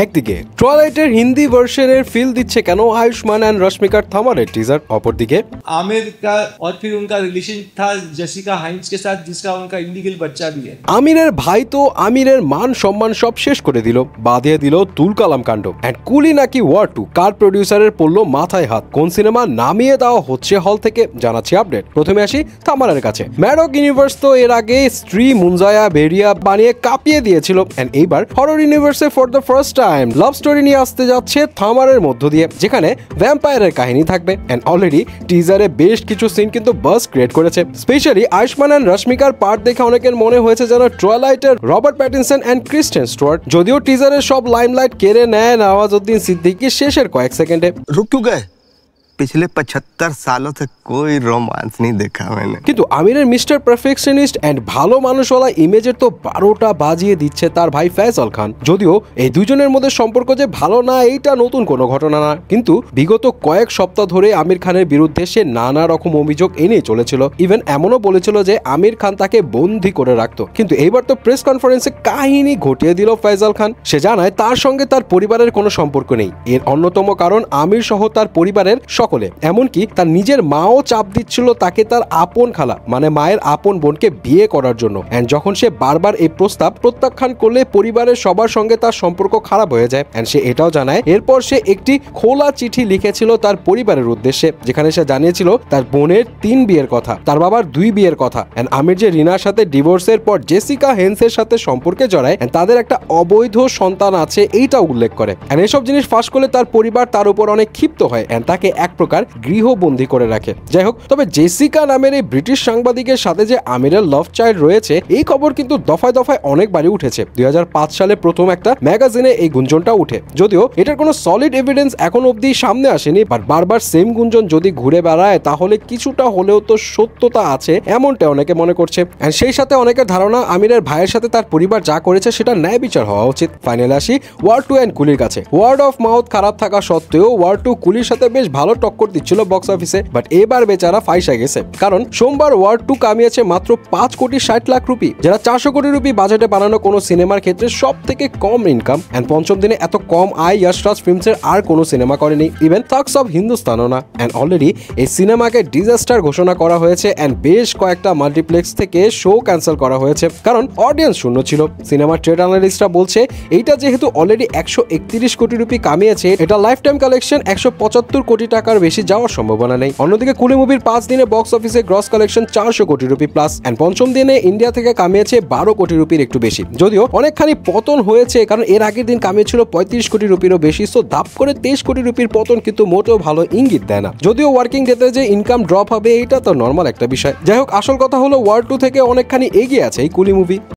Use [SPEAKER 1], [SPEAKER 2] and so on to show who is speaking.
[SPEAKER 1] একদিকে টুয়াইলাইটের হিন্দি ভার্সনের ফিল দিচ্ছে কেন আয়ুষ্মান এন্ড रश्मिका থামারের টিজার, অপরদিকে
[SPEAKER 2] आमिर का और फिर उनका रिलेशन था जेसिका हाइंस के साथ जिसका उनका इलीगल बच्चा भी है।
[SPEAKER 1] আমিরের ভাই তো আমিরের মান সম্মান সব শেষ করে দিল, বাঁধিয়ে দিল তুলকালাম কাণ্ড। এন্ড কুলি নাকি ওয়ার 2 কার প্রডিউসারের পড়লো মাথায় হাত, কোন সিনেমা নামিয়ে দেওয়া হচ্ছে হল থেকে, জানাচ্ছি আপডেট। প্রথমে আসি থামারের কাছে। ম্যাডক ইউনিভার্স তো এর আগে স্ত্রী মুনজায়া বেরিয়া বানিয়ে কাঁপিয়ে দিয়েছিল, এন্ড এইবার হরর ইউনিভার্সে for the first time love story নিয়ে আসতে যাচ্ছে থামারের মধ্য দিয়ে, যেখানে ভ্যাম্পায়ারের কাহিনী থাকবে। এন্ড অলরেডি টিজারে বেশ কিছু সিন কিন্তু বাস ক্রিয়েট করেছে। স্পেশালি আয়ুষ্মান এন্ড রশ্মিকার পার্ট দেখে অনেকের মনে হয়েছে যেন টুয়াইলাইটের Robert Pattinson and Kristen Stewart. যদিও টিজারের সব লাইমলাইট কেড়ে নেয় নওয়াজুদ্দিন সিদ্দিকী শেষের কয়েক সেকেন্ডে।
[SPEAKER 3] रुक क्यों गए? पिछले 75 सालों से कोई रोमांस नहीं देखा मैंने।
[SPEAKER 1] কিন্তু আমিরের মিস্টার পারফেকশনিস্ট এন্ড ভালো মানুষওয়ালা ইমেজের তো 12টা বাজিয়ে দিচ্ছে তার ভাই ফয়সাল খান। যদিও এই দুজনের মধ্যে সম্পর্ক যে ভালো না এইটা নতুন কোনো ঘটনা না, কিন্তু বিগত কয়েক সপ্তাহ ধরে আমির খানের বিরুদ্ধে সে নানা রকম অভিযোগ এনে চলেছিল। ইভেন এমনও বলেছিল যে আমির খান তাকে বন্দী করে রাখতো। কিন্তু এইবার তো প্রেস কনফারেন্সে কাহিনী ঘটিয়ে দিল ফয়সাল খান। সে জানায় তার সঙ্গে তার পরিবারের কোনো সম্পর্ক নেই। এর অন্যতম কারণ আমির সহ তার পরিবারের সকলে, এমনকি তার নিজের মাও চাপ দিচ্ছিল তাকে তার আপন খালা মানে মায়ের আপন বোনকে বিয়ে করার জন্য। এন্ড যখন সে বারবার এই প্রস্তাব প্রত্যাখ্যান করলে পরিবারের সবার সঙ্গে তার সম্পর্ক খারাপ হয়ে যায়। এন্ড সে এটাও জানায় এরপর সে একটি খোলা চিঠি লিখেছিল তার পরিবারের উদ্দেশ্যে, যেখানে সে জানিয়েছিল তার বোনের 3 বিয়ের কথা, তার বাবার 2 বিয়ের কথা। এন্ড আমির যে রিনার সাথে ডিভোর্সের পর জেসিকা হেন্সের সাথে সম্পর্কে জড়ায়, তাদের একটা অবৈধ সন্তান আছে এইটা উল্লেখ করে। এন্ড এসব জিনিস ফাঁস করলে তার পরিবার তার উপর অনেক ক্ষিপ্ত হয় এন্ড তাকে এক প্রকার গৃহবন্দী করে রাখে। যাই হোক, তবে জেসিকা নামের এই ব্রিটিশ সাংবাদিকের সাথে যে আমিরের লাভ চাইল্ড রয়েছে এই খবর কিন্তু দফায় দফায় অনেকবারই উঠেছে। 2005 সালে প্রথম একটা ম্যাগাজিনে এই গুঞ্জনটা উঠে, যদিও এটার কোনো সলিড এভিডেন্স এখন অবধি সামনে আসেনি। বাট বারবার সেম গুঞ্জন যদি ঘুরে বেড়ায় তাহলে কিছুটা হলেও তো সত্যতা আছে এমনটা অনেকে মনে করছে। এন্ড সেই সাথে অনেকের ধারণা আমিরের ভাইয়ের সাথে তার পরিবার যা করেছে সেটা ন্যায় বিচার হওয়া উচিত। ফাইনালে আসি ওয়ার 2 এন্ড কুলির কাছে। ওয়ার্ড অফ মাউথ খারাপ থাকা সত্ত্বেও ওয়ার 2 কুলির সাথে বেশ ভালো টক্কর দিচ্ছিল বক্স অফিসে। বাট এবার বেচারা ফাইসা গেছে, কারণ সোমবার ওয়ার 2 কামিয়েছে মাত্র 5 কোটি 60 লাখ রুপি, যারা 400 কোটি রুপি বাজেটে বানানো কোনো সিনেমার ক্ষেত্রে সব থেকে কম ইনকাম। এন্ড পঞ্চম দিনে এত কম আয় ইয়াশরাজ ফিল্মসের আর কোনো সিনেমা করেনি, ইভেন থাগস অফ হিন্দুস্তানও না। এন্ড অলরেডি এই সিনেমাকে ডিজাস্টার ঘোষণা করা হয়েছে এন্ড বেশ কয়েকটা মাল্টিপ্লেক্স থেকে শো ক্যান্সেল করা হয়েছে, কারণ অডিয়েন্স শূন্য ছিল। সিনেমার ট্রেড অ্যানালিস্টরা বলছে এইটা যেহেতু অলরেডি 131 কোটি রুপি কামিয়েছে, এটা লাইফ টাইম কালেকশন 175 কোটি টাকার বেশি যাওয়ার সম্ভাবনা নেই। অন্যদিকে কুলি মুভির 5 দিনে বক্স অফিসে গ্রস কালেকশন 400 কোটি রুপি প্লাস। এন্ড পঞ্চম দিনে ইন্ডিয়া থেকে কামিয়েছে 12 কোটি রুপির একটু বেশি, যদিও অনেকখানি পতন হয়েছে কারণ এর আগের দিন কামিয়েছিল 35 কোটি রুপিরও বেশি। সো ধাপ করে 23 কোটি রুপির পতন কিন্তু মোটেও ভালো ইঙ্গিত দেয় না। যদিও ওয়ার্কিং ডেতে যে ইনকাম ড্রপ হবে এটা তো নর্মাল একটা বিষয়। যাই হোক, আসল কথা হলো ওয়ার 2 থেকে অনেকখানি এগিয়ে আছে এই কুলি মুভি।